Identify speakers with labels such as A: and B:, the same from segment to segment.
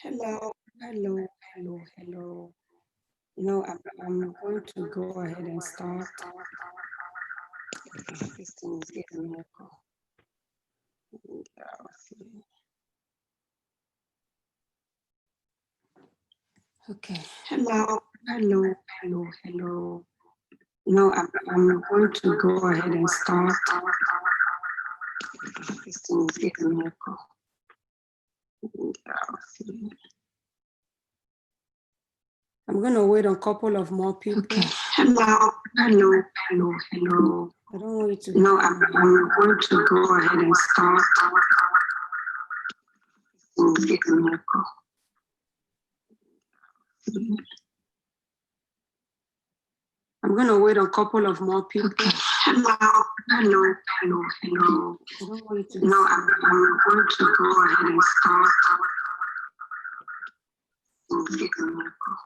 A: Hello, hello, hello, hello. I'm going to go ahead and start. This thing is giving me a call. Okay, hello, hello, hello, hello. I'm going to go ahead and start. This thing is giving me a call. I'm going to wait on a couple of more people. Okay. Hello, hello, hello, hello. I don't want you to. I'm going to go ahead and start. This is giving me a call. I'm going to wait on a couple of more people. Okay. Hello, hello, hello, hello. I don't want you to. I'm going to go ahead and start. This is giving me a call.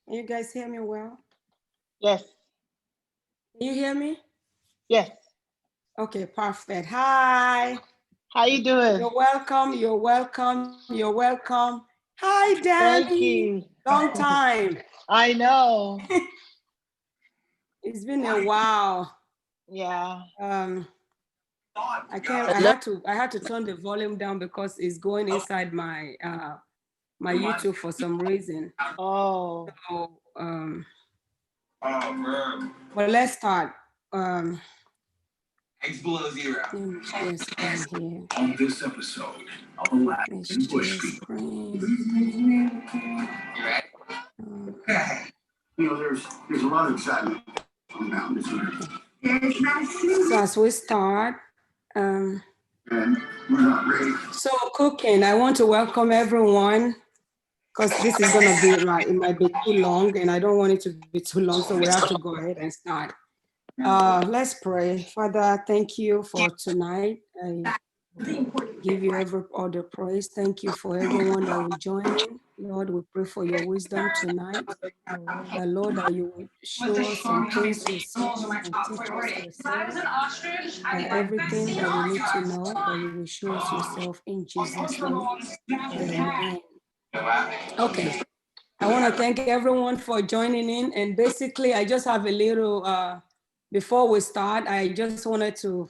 A: Can you guys hear me well?
B: Yes.
A: Can you hear me?
B: Yes.
A: Okay, perfect. Hi.
B: How you doing?
A: You're welcome. You're welcome. You're welcome. Hi, Danny.
B: Thank you.
A: Long time.
B: I know.
A: It's been a while.
B: Yeah.
A: I had to turn the volume down because it's going inside my my YouTube for some reason.
B: Oh.
A: So, but let's start.
C: X below zero.
A: Yes, here.
C: On this episode of Forlahkeh and Myfitnesspal. There's a lot of excitement around this year.
A: So as we start,
C: and we're not ready.
A: So cooking, I want to welcome everyone because this is gonna be like, it might be too long and I don't want it to be too long, so we have to go ahead and start. Let's pray. Father, thank you for tonight. I give you all the praise. Thank you for everyone that will join in. Lord, we pray for your wisdom tonight. Lord, that you will show us some things yourself and teach us yourself. Everything that we need to know, that you will show us yourself in Jesus' name. Amen. Okay. I want to thank everyone for joining in. And basically, I just have a little, before we start, I just wanted to,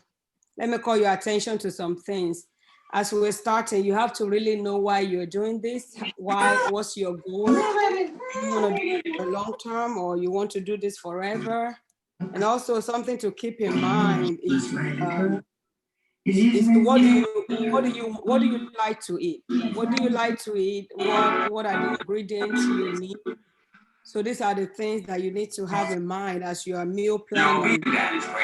A: let me call your attention to some things. As we're starting, you have to really know why you're doing this. What's your goal? You want to do it for long term or you want to do this forever? And also something to keep in mind is what do you like to eat? What do you like to eat? What are the ingredients you need? So these are the things that you need to have in mind as you are meal planning.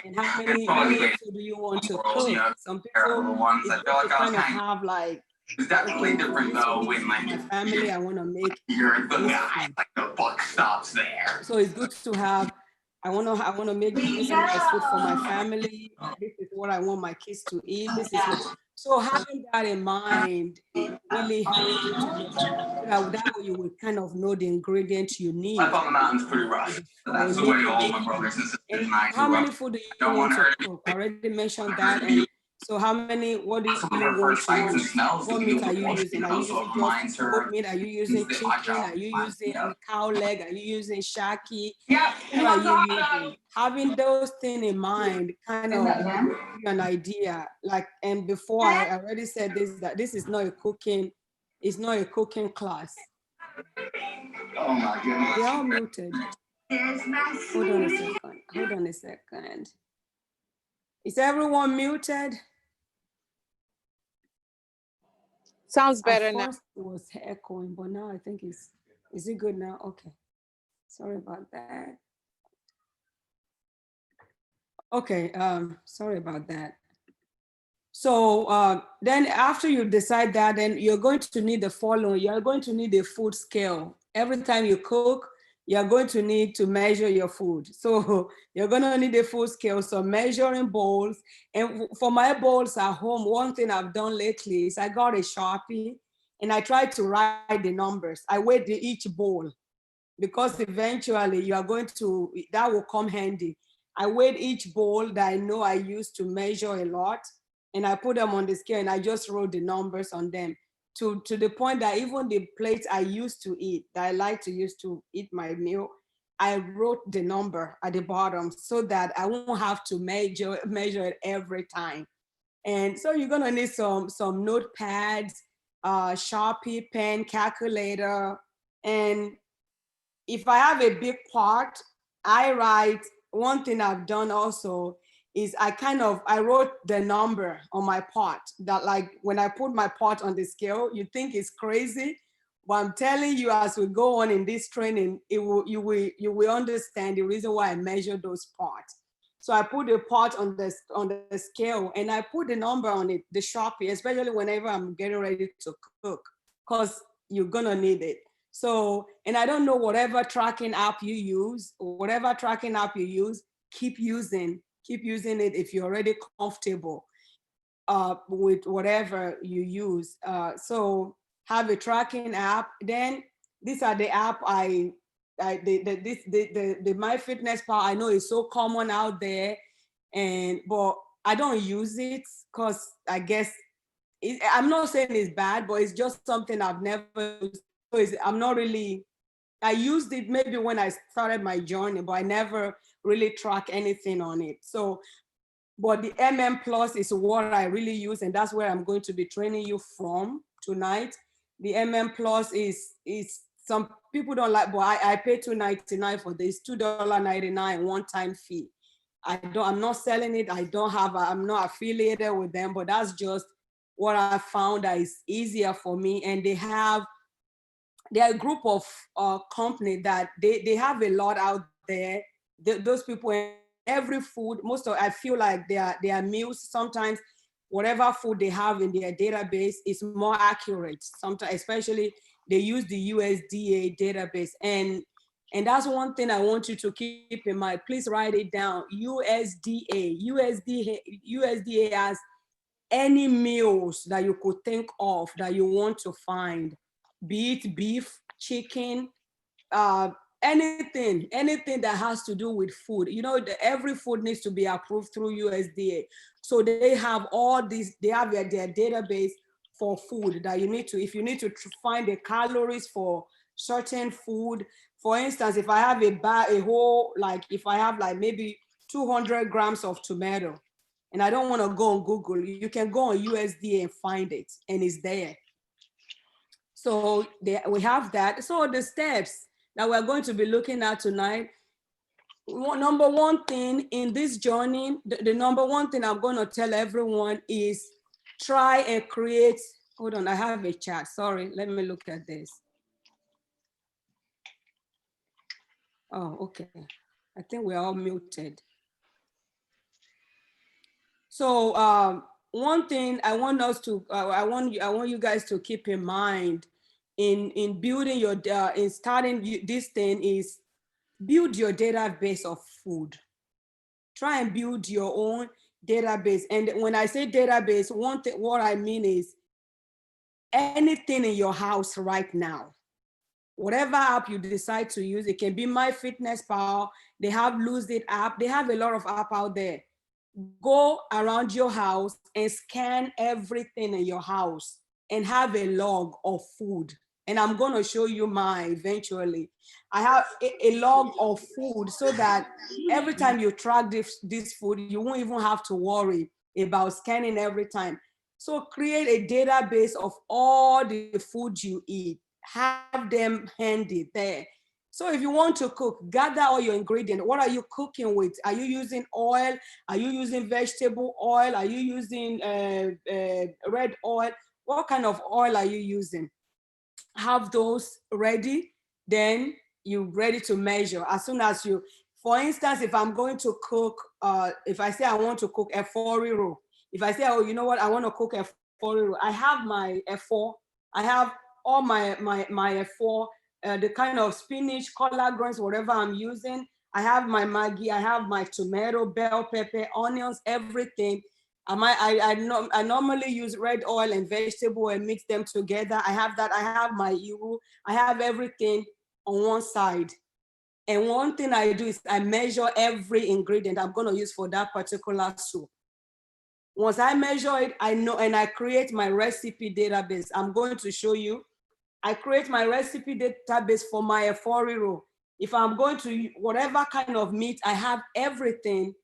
A: And how many food do you want to cook? Some people kind of have like,
C: it's definitely different though when like
A: my family, I want to make.
C: You're the guy, like the buck stops there.
A: So it's good to have. I want to make this nice food for my family. This is what I want my kids to eat. This is what. So having that in mind really helps you to know. So that way you will kind of know the ingredients you need.
C: I thought the mountain's pretty rough. That's the way all my brothers and sisters and I
A: how many food do you want to cook? I already mentioned that. And so what do you want to use? What meat are you using? Are you using just goat meat? Are you using chicken? Are you using cow leg? Are you using shaki? What are you using? Having those things in mind kind of give you an idea. Like, and before I already said this, that this is not a cooking, it's not a cooking class.
C: Oh my goodness.
A: They're all muted. Hold on a second. Hold on a second. Is everyone muted?
B: Sounds better now.
A: At first it was echoing, but now I think is it good now? Okay. Sorry about that. Okay, sorry about that. So then after you decide that, then you're going to need the following. You're going to need a food scale. Every time you cook, you're going to need to measure your food. So you're going to need a food scale, so measuring bowls. And for my bowls at home, one thing I've done lately is I got a Sharpie and I tried to write the numbers. I weighed each bowl because eventually you are going to, that will come handy. I weighed each bowl that I know I used to measure a lot, and I put them on the scale, and I just wrote the numbers on them to the point that even the plates I used to eat, that I like to use to eat my meal, I wrote the number at the bottom so that I won't have to measure it every time. And so you're gonna need some notepads, Sharpie, pen, calculator. And if I have a big pot, I write, one thing I've done also is I wrote the number on my pot, that like when I put my pot on the scale, you think it's crazy, but I'm telling you, as we go on in this training, you will understand the reason why I measure those pots. So I put the pot on the scale, and I put the number on it, the Sharpie, especially whenever I'm getting ready to cook, because you're gonna need it. So, and I don't know, whatever tracking app you use, keep using it if you're already comfortable with whatever you use. So have a tracking app. Then these are the app the MyFitnessPal, I know is so common out there, but I don't use it because I guess I'm not saying it's bad, but it's just something I've never used. I'm not really, I used it maybe when I started my journey, but I never really track anything on it. So, but the MM Plus is what I really use, and that's where I'm going to be training you from tonight. The MM Plus is some people don't like, but I pay $2.99 for this, $2.99 one-time fee. I'm not selling it. I'm not affiliated with them, but that's just what I found that is easier for me. And they are a group of company that they have a lot out there. Those people, every food, I feel like their meals, sometimes whatever food they have in their database is more accurate. Sometimes, especially they use the USDA database. And that's one thing I want you to keep in mind. Please write it down. USDA has any meals that you could think of that you want to find, be it beef, chicken, anything that has to do with food. You know, every food needs to be approved through USDA. So they have all these, they have their database for food that you need to, if you need to find the calories for certain food. For instance, if I have if I have like maybe 200 grams of tomato, and I don't want to go on Google, you can go on USDA and find it, and it's there. So we have that. So the steps that we're going to be looking at tonight, number one thing in this journey, the number one thing I'm going to tell everyone is try and create, hold on, I have a chat, sorry, let me look at this. Oh, okay, I think we're all muted. So one thing I want us to, I want you guys to keep in mind in building your, in starting this thing is build your database of food. Try and build your own database. And when I say database, one thing, what I mean is anything in your house right now, whatever app you decide to use, it can be MyFitnessPal, they have Lose It app, they have a lot of app out there. Go around your house and scan everything in your house and have a log of food. And I'm going to show you mine eventually. I have a log of food so that every time you track this food, you won't even have to worry about scanning every time. So create a database of all the food you eat. Have them handy there. So if you want to cook, gather all your ingredients. What are you cooking with? Are you using oil? Are you using vegetable oil? Are you using red oil? What kind of oil are you using? Have those ready, then you're ready to measure. As soon as you, for instance, if I'm going to cook, if I say I want to cook a F4, if I say, oh, you know what, I want to cook a F4, I have my F4, I have all my F4, the kind of spinach, collard greens, whatever I'm using. I have my Maggi, I have my tomato, bell pepper, onions, everything. I normally use red oil and vegetable and mix them together. I have that. I have my Iru. I have everything on one side. And one thing I do is I measure every ingredient I'm going to use for that particular soup. Once I measure it, I know, and I create my recipe database. I'm going to show you. I create my recipe database for my F4 If I'm going to whatever kind of meat, I have everything,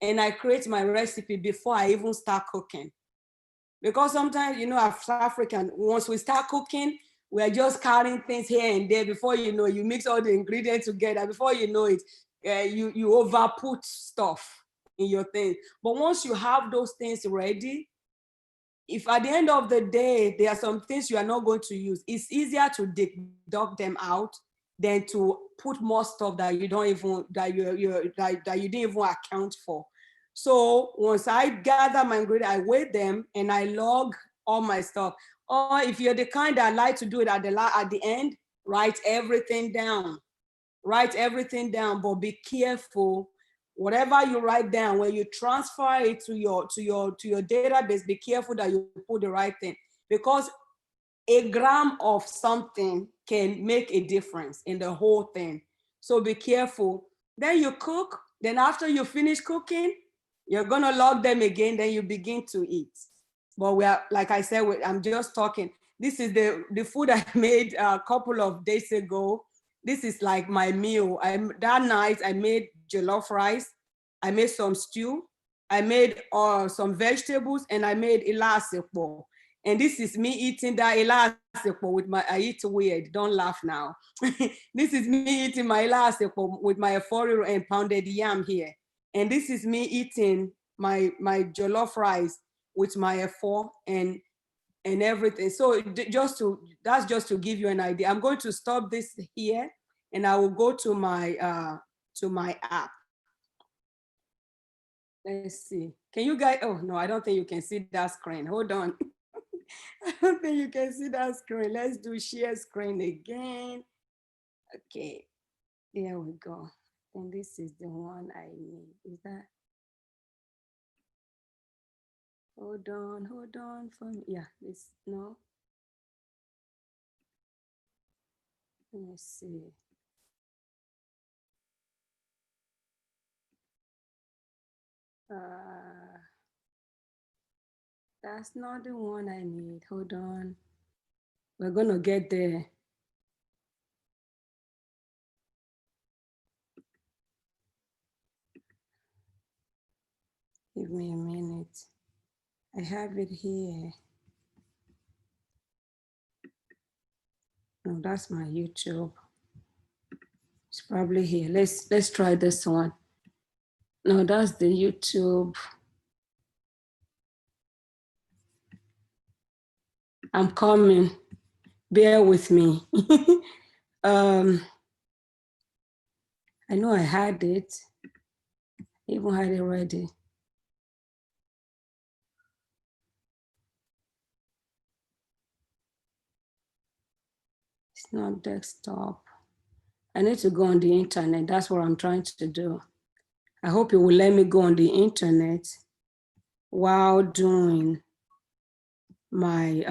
A: and I create my recipe before I even start cooking. Because sometimes, you know, as African, once we start cooking, we are just carrying things here and there. Before you know, you mix all the ingredients together. Before you know it, you overput stuff in your thing. But once you have those things ready, if at the end of the day, there are some things you are not going to use, it's easier to deduct them out than to put more stuff that you don't even, that you didn't even account for. So once I gather my ingredients, I weigh them and I log all my stuff. Or if you're the kind that like to do it at the end, write everything down. Write everything down, but be careful. Whatever you write down, when you transfer it to your database, be careful that you put the right thing, because a gram of something can make a difference in the whole thing. So be careful. Then you cook. Then after you finish cooking, you're gonna log them again. Then you begin to eat. But we are, like I said, I'm just talking. This is the food I made a couple of days ago. This is like my meal. That night I made jollof rice. I made some stew. I made some vegetables, and I made ilasepo. And this is me eating that ilasepo with my, I eat weird, don't laugh now. This is me eating my ilasepo with my F4 and pounded yam here. And this is me eating my jollof rice with my F4 and everything. So that's just to give you an idea. I'm going to stop this here, and I will go to my app. Let's see. Can you guys, oh no, I don't think you can see that screen. Hold on. I don't think you can see that screen. Let's do share screen again. Okay, there we go. And this is the one I need. Is that? Hold on for me. Yeah, this, no. Let me see. That's not the one I need. Hold on. We're gonna get there. Give me a minute. I have it here. No, that's my YouTube. It's probably here. Let's try this one. No, that's the YouTube. I'm coming. Bear with me. I know I had it. I even had it ready. It's not desktop. I need to go on the internet. That's what I'm trying to do. I hope you will let me go on the internet while doing my,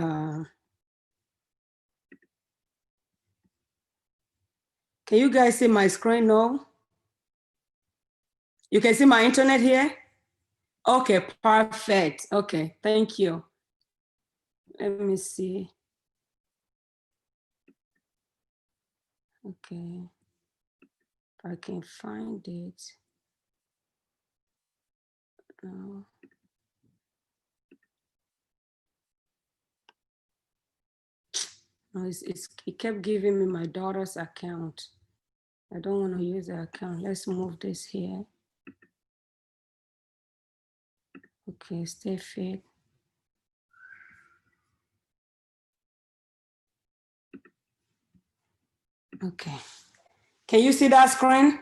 A: can you guys see my screen now? You can see my internet here? Okay, perfect. Okay, thank you. Let me see. Okay, if I can find it. No. No, it kept giving me my daughter's account. I don't want to use the account. Let's move this here. Okay, StayFit. Okay. Can you see that screen?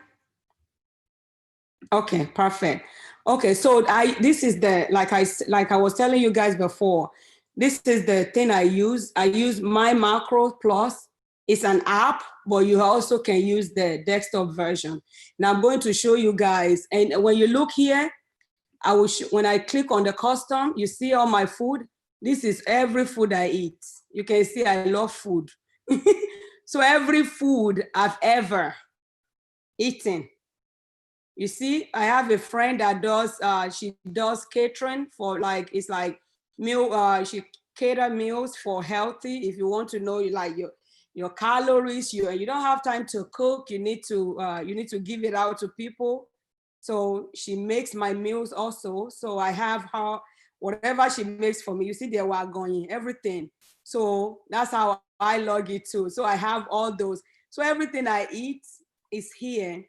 A: Okay, perfect. Okay, so this is the, like I was telling you guys before, this is the thing I use. I use My Macro Plus. It's an app, but you also can use the desktop version. Now I'm going to show you guys, and when you look here, when I click on the custom, you see all my food. This is every food I eat. You can see I love food. So every food I've ever eating. You see, I have a friend that does, she does catering for like, it's like meal, she cater meals for healthy. If you want to know like your calories, you don't have time to cook, you need to give it out to people. So she makes my meals also. So I have her, whatever she makes for me, you see there we're going, everything. So that's how I log it too. So I have all those. So everything I eat is here.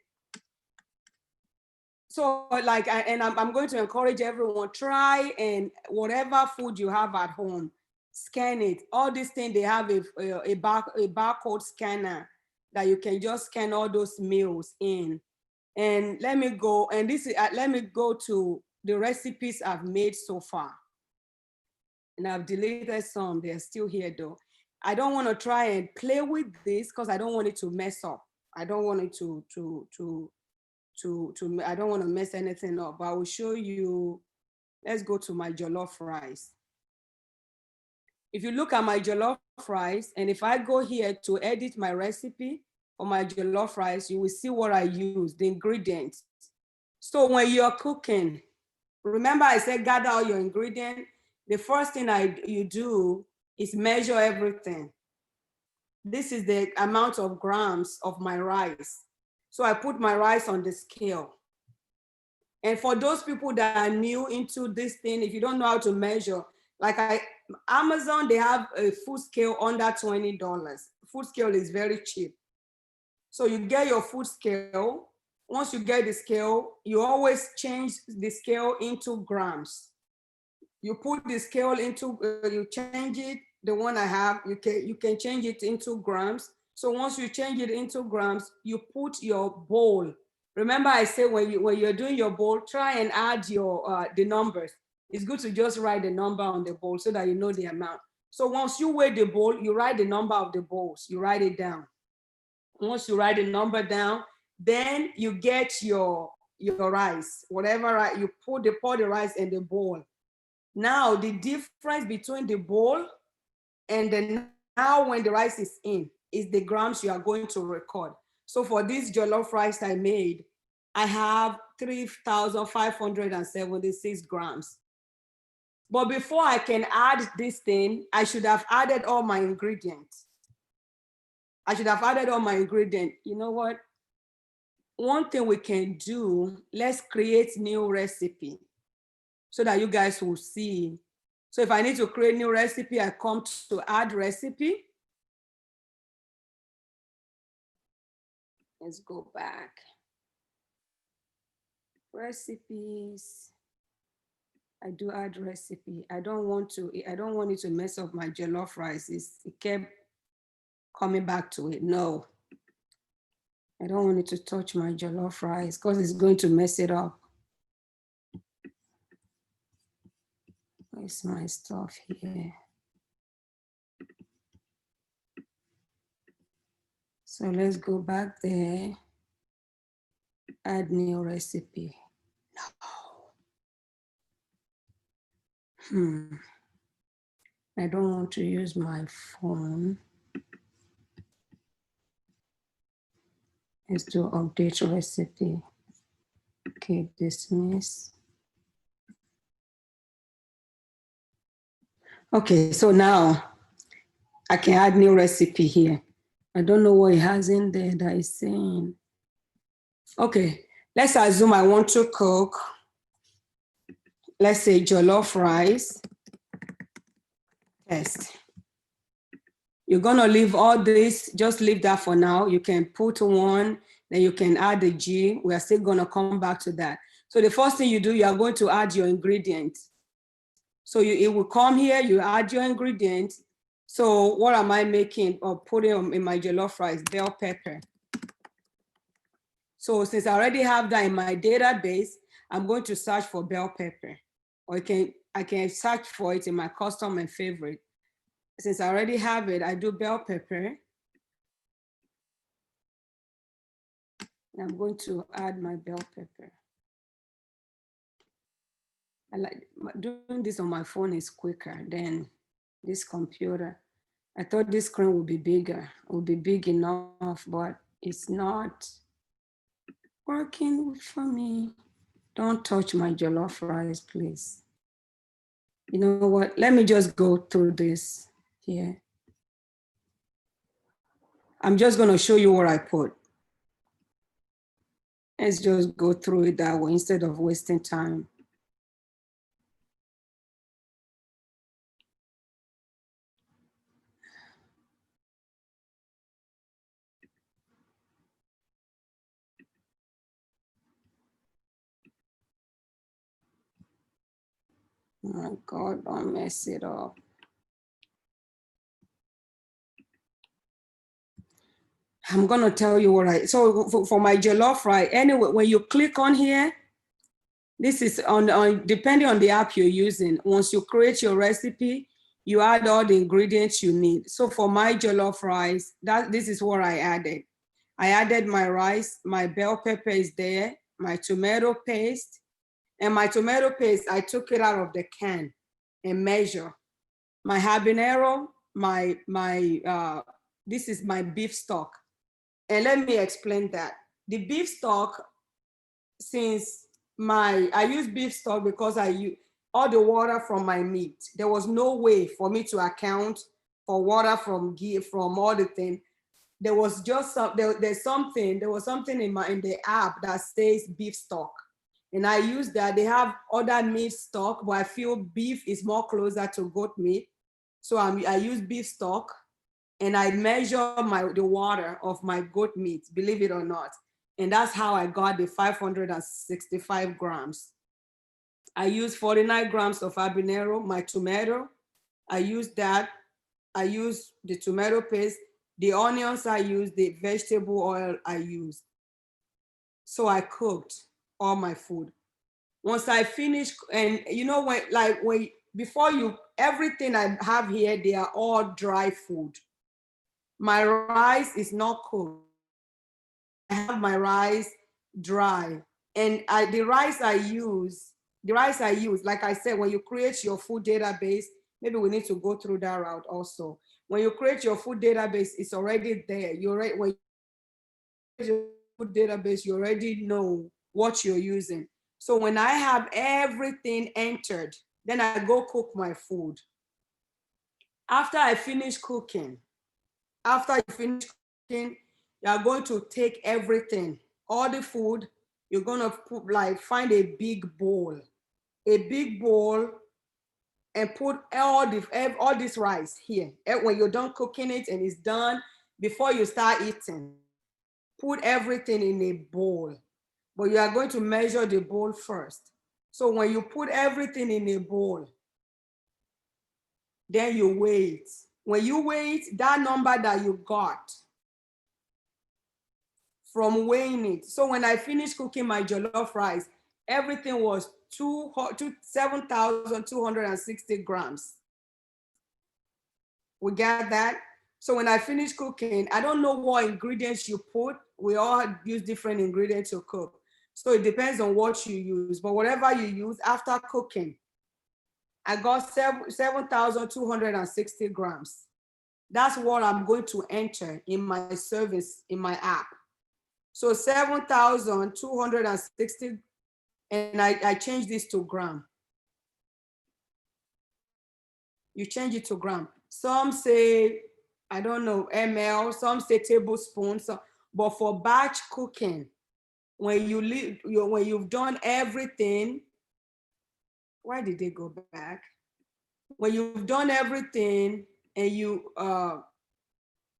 A: So like, I'm going to encourage everyone, try and whatever food you have at home, scan it. All these things, they have a barcode scanner that you can just scan all those meals in. And let me go, and this is, let me go to the recipes I've made so far. And I've deleted some, they're still here though. I don't want to try and play with this because I don't want it to mess up. I don't want it I don't want to mess anything up, but I will show you. Let's go to my jollof rice. If you look at my jollof rice, and if I go here to edit my recipe for my jollof rice, you will see what I use, the ingredients. So when you're cooking, remember I said gather all your ingredients. The first thing you do is measure everything. This is the amount of grams of my rice. So I put my rice on the scale. And for those people that are new into this thing, if you don't know how to measure, like Amazon, they have a food scale under $20. Food scale is very cheap. So you get your food scale. Once you get the scale, you always change the scale into grams. You put the scale into, you change it, the one I have, you can change it into grams. So once you change it into grams, you put your bowl. Remember I said when you're doing your bowl, try and add your the numbers. It's good to just write the number on the bowl so that you know the amount. So once you weigh the bowl, you write the number of the bowls, you write it down. Once you write the number down, then you get your rice, whatever, you pour the rice in the bowl. Now the difference between the bowl and then now when the rice is in is the grams you are going to record. So for this jollof rice I made, I have 3,576 grams. But before I can add this thing, I should have added all my ingredients. I should have added all my ingredients. You know what? One thing we can do, let's create new recipe so that you guys will see. So if I need to create new recipe, I come to add recipe. Let's go back. Recipes. I do add recipe. I don't want it to mess up my jollof rice. It kept coming back to it. No. I don't want it to touch my jollof rice because it's going to mess it up. Where's my stuff here? So let's go back there. Add new recipe. No. I don't want to use my phone. Let's do update recipe. Okay, dismiss. Okay, so now I can add new recipe here. I don't know what it has in there that is saying. Okay, let's assume I want to cook, let's say jollof rice. Test. You're gonna leave all this, just leave that for now. You can put one, then you can add the G. We are still gonna come back to that. So the first thing you do, you are going to add your ingredients. So it will come here, you add your ingredients. So what am I making or putting in my jollof rice? Bell pepper. So since I already have that in my database, I'm going to search for bell pepper. Or I can search for it in my custom and favorite. Since I already have it, I do bell pepper. I'm going to add my bell pepper. I like doing this on my phone is quicker than this computer. I thought this screen would be bigger, it would be big enough, but it's not. working for me. Don't touch my jollof rice, please. You know what? Let me just go through this here. I'm just going to show you what I put. Let's just go through it that way instead of wasting time. Oh my God, don't mess it up. I'm going to tell you what so for my jollof rice, anyway, when you click on here, this is on depending on the app you're using. Once you create your recipe, you add all the ingredients you need. So for my jollof rice, this is what I added. I added my rice, my bell pepper is there, my tomato paste, and my tomato paste, I took it out of the can and measure. My habanero, this is my beef stock. And let me explain that. The beef stock, since I use beef stock because I use all the water from my meat. There was no way for me to account for water from all the things. There was just there was something in the app that says beef stock. And I use that. They have other meat stock, but I feel beef is more closer to goat meat. So I use beef stock and I measure the water of my goat meat, believe it or not. And that's how I got the 565 grams. I use 49 grams of habanero, my tomato. I use that. I use the tomato paste, the onions I use, the vegetable oil I use. So I cooked all my food. Once I finished, and you know, everything I have here, they are all dry food. My rice is not cooked. I have my rice dry. And the rice I use, like I said, when you create your food database, maybe we need to go through that route also. When you create your food database, it's already there. When you create your food database, you already know what you're using. So when I have everything entered, then I go cook my food. After I finish cooking, you are going to take everything, all the food, you're going to find a big bowl, and put all this rice here. When you're done cooking it and it's done, before you start eating, put everything in a bowl. But you are going to measure the bowl first. So when you put everything in a bowl, then you weigh it. When you weigh it, that number that you got from weighing it. So when I finished cooking my jollof rice, everything was 7,260 grams. We got that? So when I finished cooking, I don't know what ingredients you put. We all use different ingredients to cook. So it depends on what you use, but whatever you use after cooking, I got 7,260 grams. That's what I'm going to enter in my service in my app. So 7,260, and I change this to gram. You change it to gram. Some say, I don't know, ml, some say tablespoons, but for batch cooking, when you've done everything, why did they go back? When you've done everything and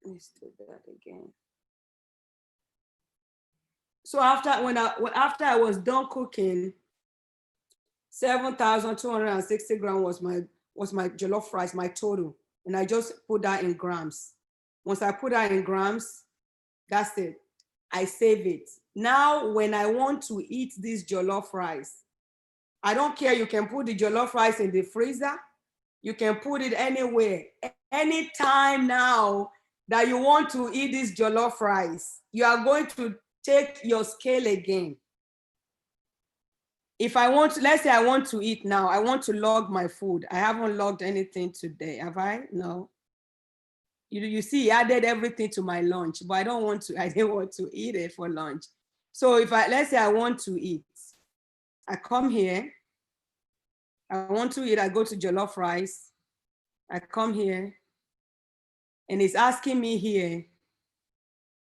A: let's do that again. So after I was done cooking, 7,260 grams was my jollof rice, my total. And I just put that in grams. Once I put that in grams, that's it. I save it. Now, when I want to eat this jollof rice, I don't care. You can put the jollof rice in the freezer. You can put it anywhere. Anytime now that you want to eat this jollof rice, you are going to take your scale again. If let's say I want to eat now, I want to log my food. I haven't logged anything today, have I? No. You see, I added everything to my lunch, but I didn't want to eat it for lunch. So if let's say I want to eat, I come here, I want to eat, I go to jollof rice, I come here, and it's asking me here,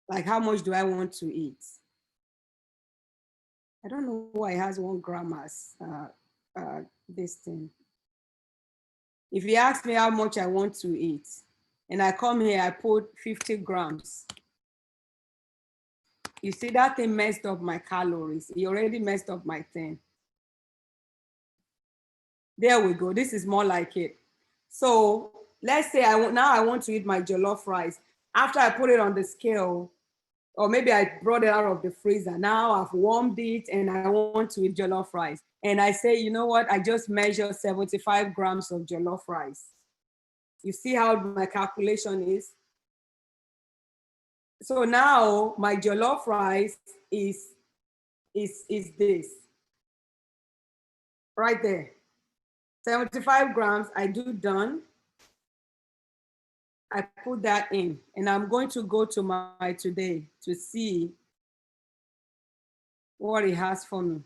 A: like, how much do I want to eat? I don't know why it has 1 gram as this thing. If you ask me how much I want to eat, and I come here, I put 50 grams. You see, that thing messed up my calories. It already messed up my thing. There we go. This is more like it. So let's say now I want to eat my jollof rice. After I put it on the scale, or maybe I brought it out of the freezer. Now I've warmed it and I want to eat jollof rice. And I say, you know what? I just measured 75 grams of jollof rice. You see how my calculation is? So now my jollof rice is this right there. 75 grams, I do done. I put that in, and I'm going to go to my today to see what it has for me.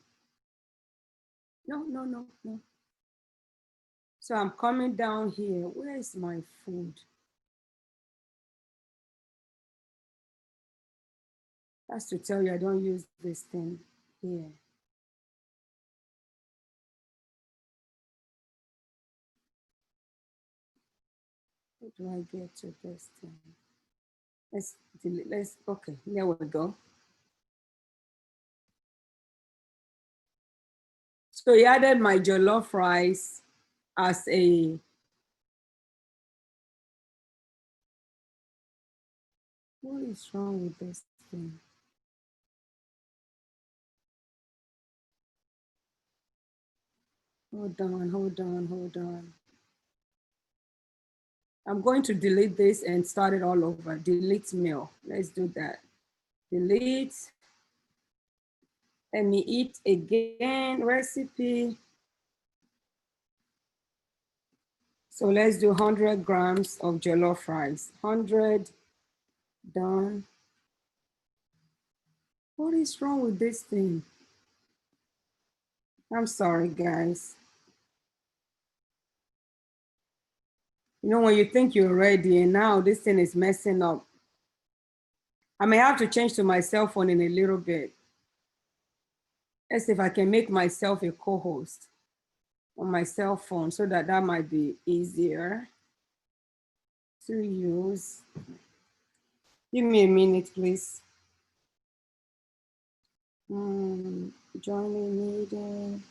A: No. So I'm coming down here. Where is my food? That's to tell you I don't use this thing here. How do I get to this thing? Let's delete, okay, there we go. So he added my jollof rice as a, what is wrong with this thing? Hold on. I'm going to delete this and start it all over. Delete meal. Let's do that. Delete. Let me eat again. Recipe. So let's do 100 grams of jollof rice. 100. Done. What is wrong with this thing? I'm sorry, guys. You know, when you think you're ready and now this thing is messing up. I may have to change to my cell phone in a little bit. Let's see if I can make myself a co-host on my cell phone so that might be easier to use. Give me a minute, please. Joining meeting.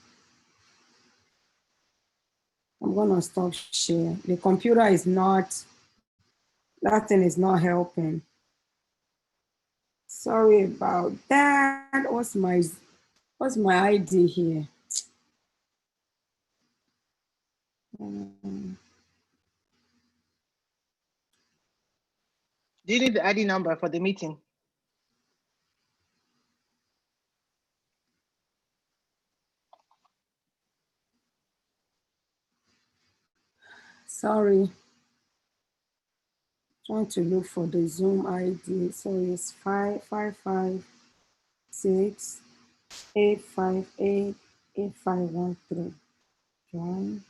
A: I'm gonna stop share. The computer is not, that thing is not helping. Sorry about that. What's my ID here?
B: Do you need the ID number for the meeting?
A: Sorry. Trying to look for the Zoom ID. So it's 555-6-858-8513. Join.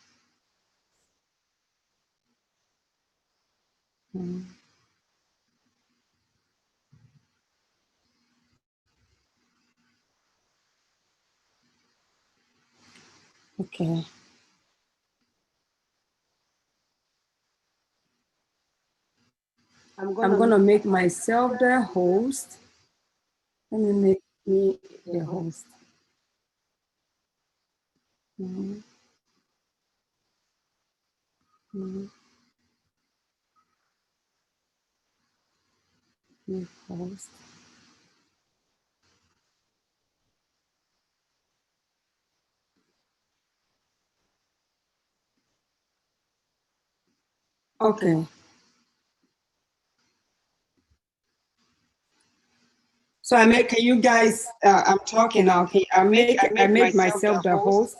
A: Okay. I'm gonna make myself the host. Let me make me the host. Make host. Okay. So can you guys, I'm talking now. I make myself the host.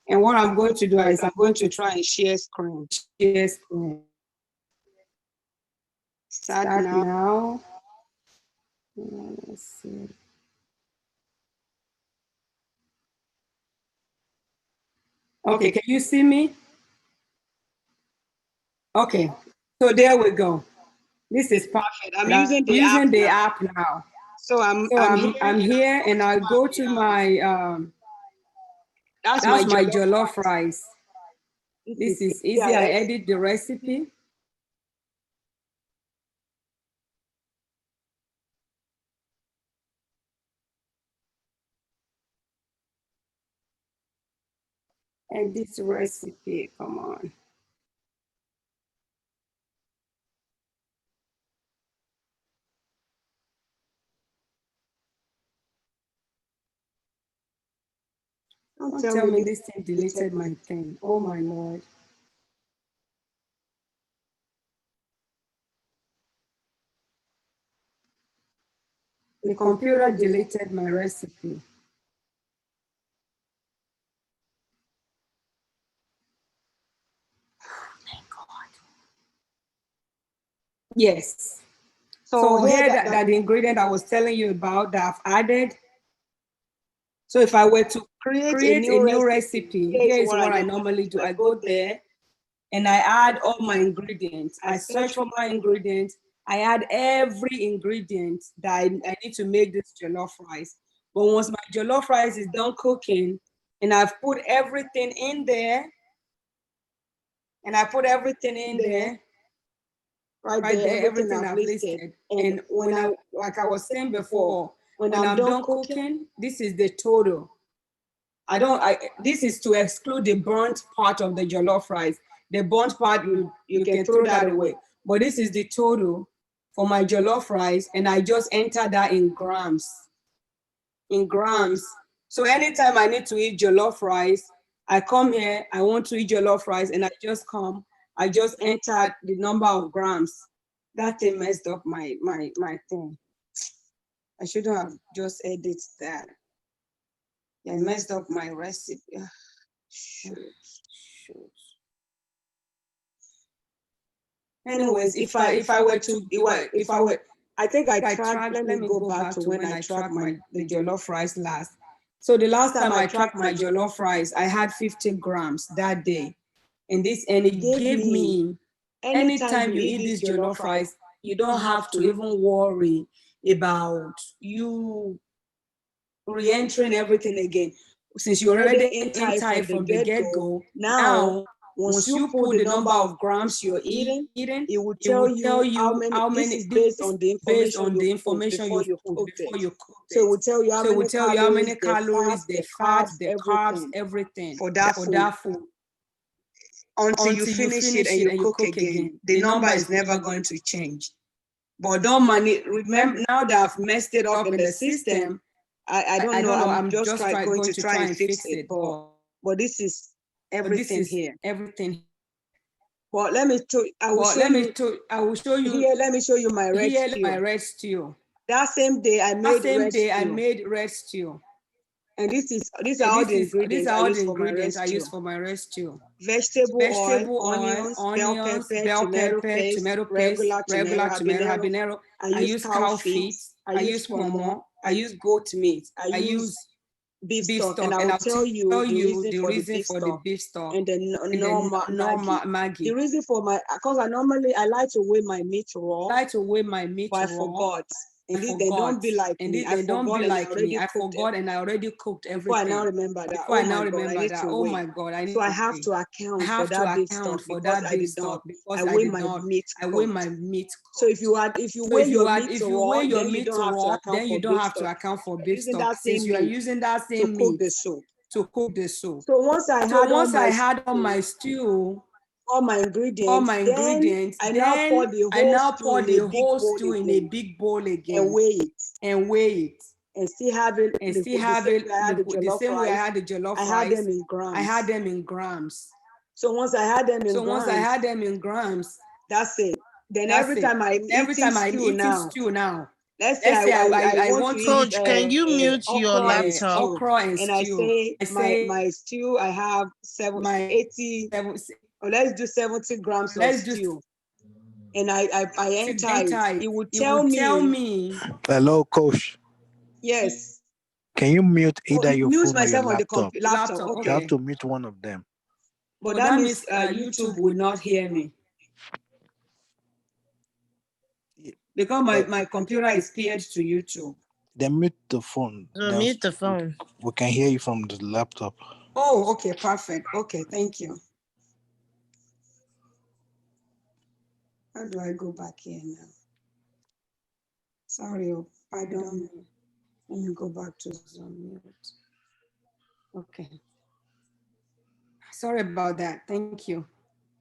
A: And what I'm going to do is I'm going to try and share screen. Start now. Let's see. Okay, can you see me? Okay, so there we go. This is perfect.
B: I'm using the
A: app now.
B: So I'm
A: here and I go to my
B: that's
A: my
B: my
A: jollof rice. This is easy. I edit the recipe. Edit recipe, come on. Don't tell me this thing deleted my thing. Oh my Lord. The computer deleted my recipe. Thank God. Yes. So here that the ingredient I was telling you about that I've added. So if I were to create a new recipe, here is what I normally do. I go there and I add all my ingredients. I search for my ingredients. I add every ingredient that I need to make this jollof rice. But once my jollof rice is done cooking and I've put everything in there, right there, everything I've listed. And when I, like I was saying before, when I'm done cooking, this is the total. This is to exclude the burnt part of the jollof rice. The burnt part, you can throw that away. But this is the total for my jollof rice, and I just enter that in grams. So anytime I need to eat jollof rice, I come here, I want to eat jollof rice, and I just enter the number of grams. That thing messed up my thing. I shouldn't have just edited that. I messed up my recipe. Shoot. Anyways, if I think I tracked, let me go back to when I tracked the jollof rice last. So the last time I tracked my jollof rice, I had 50 grams that day. And it gave me, anytime you eat this jollof rice, you don't have to even worry about you re-entering everything again. Since you're already in tight from the get-go, now once you put the number of grams you're eating, it will tell you how many this is based on the information you put before you cook it. So it will tell you how many calories, the fat, the carbs, everything for that food. Until you finish it and you cook again. The number is never going to change. But remember, now that I've messed it up in the system, I don't know. I'm just going to try and fix it. But this is everything here. Everything. But let me I will show you here. Let me show you my red stew. That same day I made red stew. And these are all the ingredients I use for my red stew. Vegetable oil, onions, bell pepper, tomato paste, regular tomato, habanero. I use cow feet. I use pomo. I use goat meat. I use beef stock, and I'll tell you the reason for the beef stock and the normal Maggi. The reason for because I like to weigh my meat raw. But I forgot. And then don't be like me. I forgot and I already cooked everything. Before I now remember that. Oh my God! So I have to account for that beef stock because I did not. I weigh my meat. So if you weigh your meat raw, then you don't have to account for beef stock. Since you are using that same meat to cook the soup. So once I had on my stew, all my ingredients, then I now pour the whole stew in a big bowl again and weigh it and still have it the same way I had the jollof rice. I had them in grams. So once I had them in grams, that's it. Then every time I'm eating stew now. Let's say I want to
D: Coach,
A: eat,
D: can you mute your laptop?
A: Okra and stew. I say my stew, I have 80. Let's do 70 grams of stew. And I enter it. It will tell me.
E: Hello, Coach.
A: Yes.
E: Can you mute either your phone or your
A: laptop.
E: laptop?
A: Okay.
E: You have to mute one of them.
A: But that means YouTube will not hear me. Because my computer is paired to YouTube.
E: Then mute the phone.
D: So
E: Then
D: mute the phone.
E: we can hear you from the laptop.
A: Oh, okay, perfect. Okay, thank you. How do I go back here now? Sorry, pardon me. Let me go back to Zoom mute. Okay. Sorry about that. Thank you.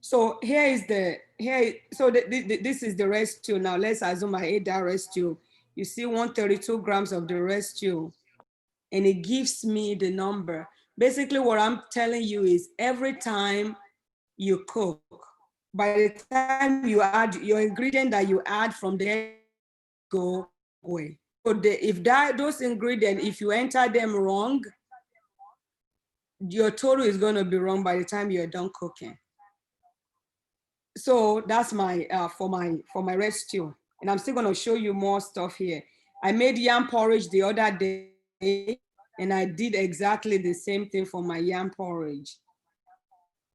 A: So here is this is the residue. Now let's assume I ate that residue. You see 132 grams of the residue, and it gives me the number. Basically, what I'm telling you is every time you cook, by the time you add your ingredient that you add from there, go away. So those ingredients, if you enter them wrong, your total is going to be wrong by the time you're done cooking. So that's my for my residue, and I'm still going to show you more stuff here. I made yam porridge the other day, and I did exactly the same thing for my yam porridge.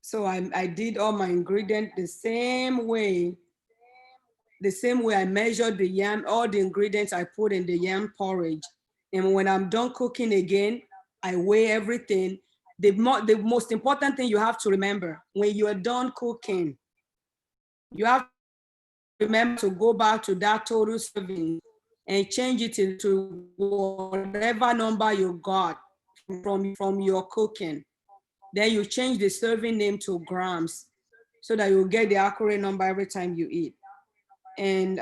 A: So I did all my ingredients the same way I measured the yam, all the ingredients I put in the yam porridge. And when I'm done cooking again, I weigh everything. The most important thing you have to remember, when you are done cooking, you have to remember to go back to that total serving and change it into whatever number you got from your cooking. Then you change the serving name to grams so that you get the accurate number every time you eat. And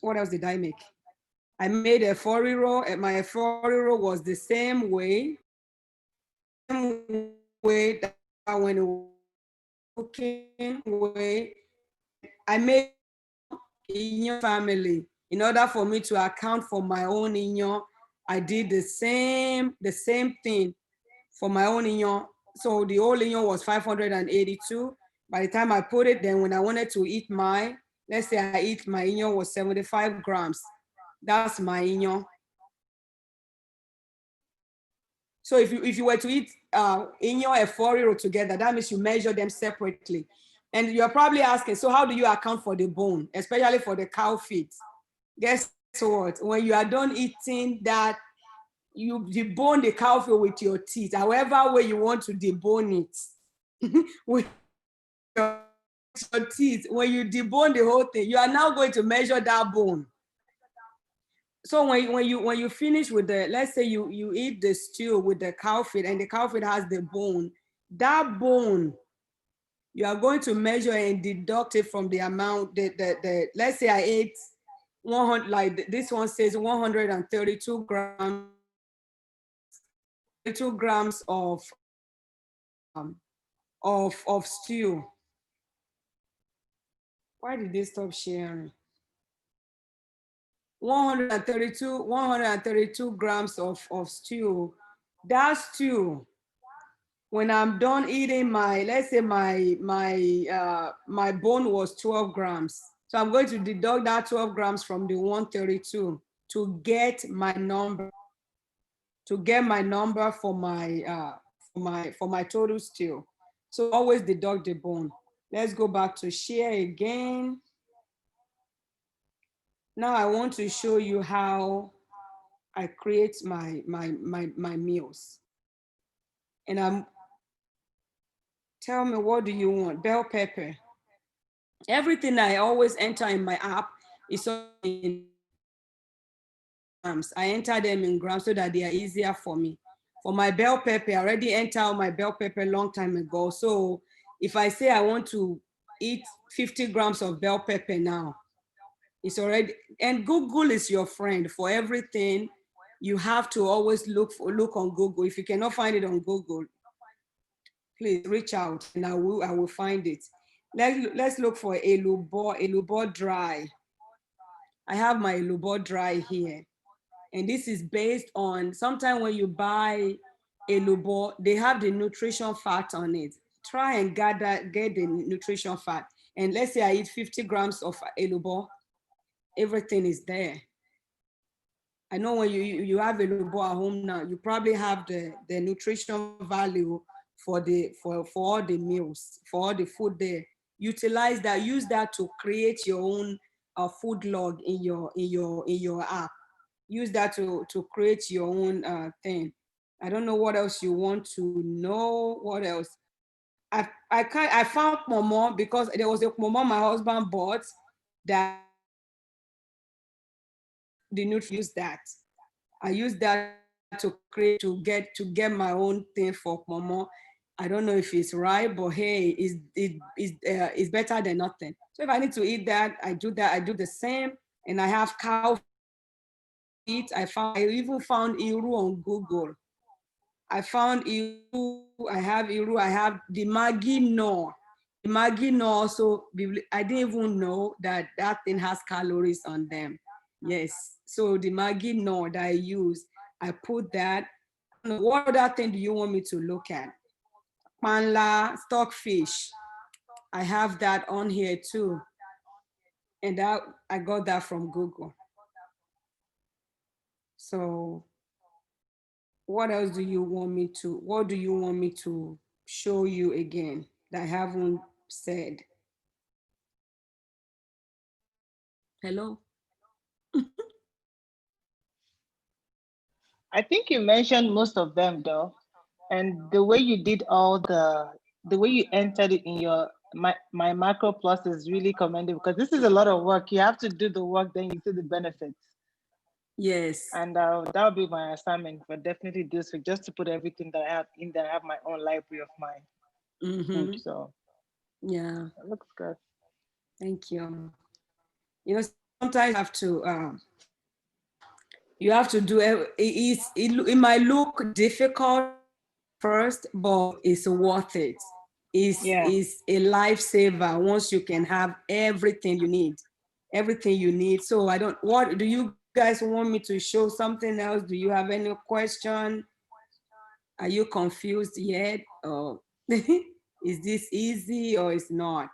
A: what else did I make? I made a foriro, and my foriro was the same way that when it was cooking way. I made Inyo family. In order for me to account for my own Inyo, I did the same thing for my own Inyo. So the whole Inyo was 582. By the time I put it, then when I wanted to eat let's say I eat my Inyo was 75 grams. That's my Inyo. So if you were to eat Inyo and foriro together, that means you measure them separately. And you're probably asking, so how do you account for the bone, especially for the cow feet? Guess what? When you are done eating that, you debone the cow feet with your teeth, however way you want to debone it. With your teeth, when you debone the whole thing, you are now going to measure that bone. So when you finish with the, let's say you eat the stew with the cow feet and the cow feet has the bone, that bone, you are going to measure and deduct it from the amount that let's say I ate 100, like this one says 132 grams, 2 grams of stew. Why did they stop sharing? 132 grams of stew. That stew, when I'm done eating let's say my bone was 12 grams. So I'm going to deduct that 12 grams from the 132 to get my number, for my total stew. So always deduct the bone. Let's go back to share again. Now I want to show you how I create my meals. And tell me, what do you want? Bell pepper. Everything I always enter in my app is in grams. I enter them in grams so that they are easier for me. For my bell pepper, I already entered my bell pepper a long time ago. So if I say I want to eat 50 grams of bell pepper now, it's already, and Google is your friend for everything. You have to always look on Google. If you cannot find it on Google, please reach out and I will find it. Let's look for elubo dry. I have my elubo dry here. And this is based on, sometimes when you buy elubo, they have the nutrition fat on it. Try and get the nutrition fat. And let's say I eat 50 grams of elubo, everything is there. I know when you have elubo at home now, you probably have the nutrition value for all the meals, for all the food there. Utilize that, use that to create your own food log in your app. Use that to create your own thing. I don't know what else you want to know. What else? I found Momo because there was a Momo my husband bought that the nutrient. Use that. I use that to get my own thing for Momo. I don't know if it's right, but hey, it's better than nothing. So if I need to eat that, I do that. I do the same, and I have cow feet. I even found Iru on Google. I found Iru. I have Iru. I have the Maggi no. The Maggi no also. I didn't even know that thing has calories on them. Yes. So the Maggi no that I use, I put that. What other thing do you want me to look at? Panla, stockfish. I have that on here too. And that I got that from Google. So what else do you want me to, what do you want me to show you again that I haven't said? Hello?
B: I think you mentioned most of them though. And the way you did the way you entered it in your my macro plus is really commendable because this is a lot of work. You have to do the work, then you see the benefits.
A: Yes.
B: And that would be my assignment for definitely this week, just to put everything that I have in there. I have my own library of my food. So
A: Yeah.
B: it looks good.
A: Thank you. You know, sometimes you have to do it might look difficult first, but it's worth it. It's a lifesaver once you can have everything you need. Everything you need. So what do you guys want me to show something else? Do you have any question? Are you confused yet? Or is this easy or it's not?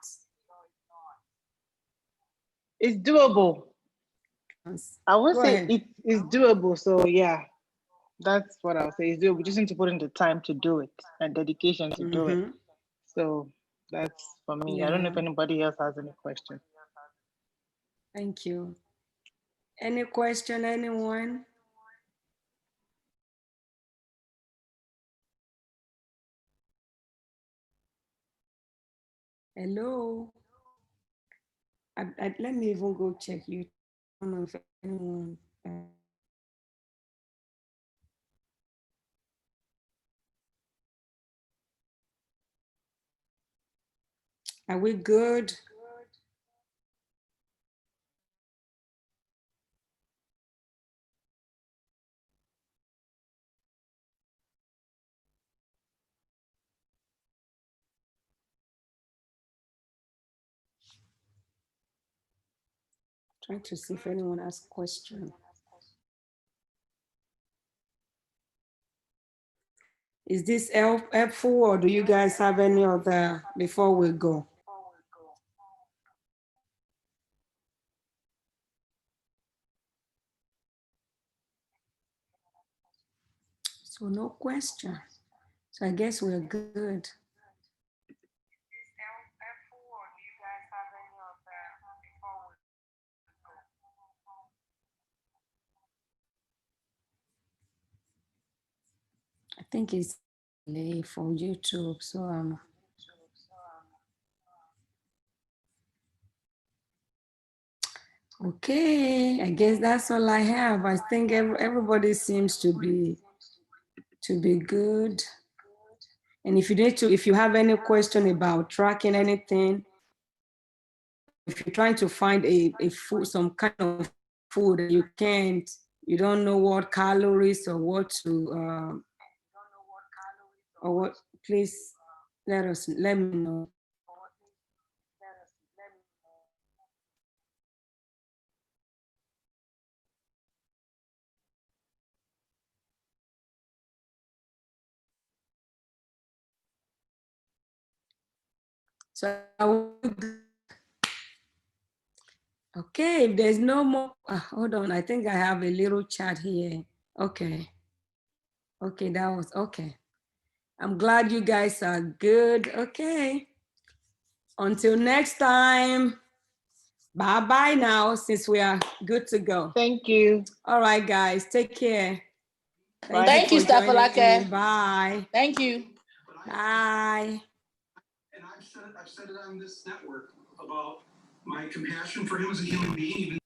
B: It's doable. I would
A: Go
B: say
A: ahead.
B: it is doable. So yeah, that's what I'll say. It's doable. We just need to put in the time to do it and dedication to do it. So that's for me. I don't know if
A: Yeah.
B: anybody else has any questions.
A: Thank you. Any question, anyone? Hello. Let me even go check you. I don't know if anyone. Are we good? Trying to see if anyone has question. Is this helpful or do you guys have any other before we go? So no question. So I guess we're good. I think it's delay from YouTube. So okay, I guess that's all I have. I think everybody seems to be good. And if you have any question about tracking anything, if you're trying to find a food, some kind of food that you don't know what calories or what to, or what, please let me know. So okay, if there's no more, hold on, I think I have a little chat here. Okay, that was okay. I'm glad you guys are good. Okay. Until next time. Bye-bye now, since we are good to go.
B: Thank you.
A: All right, guys. Take care.
F: Thank you,
A: for joining
F: Forlahkeh.
A: in. Bye.
F: Thank you.
A: Bye.
C: And I've said it on this network about my compassion for him as a human being, even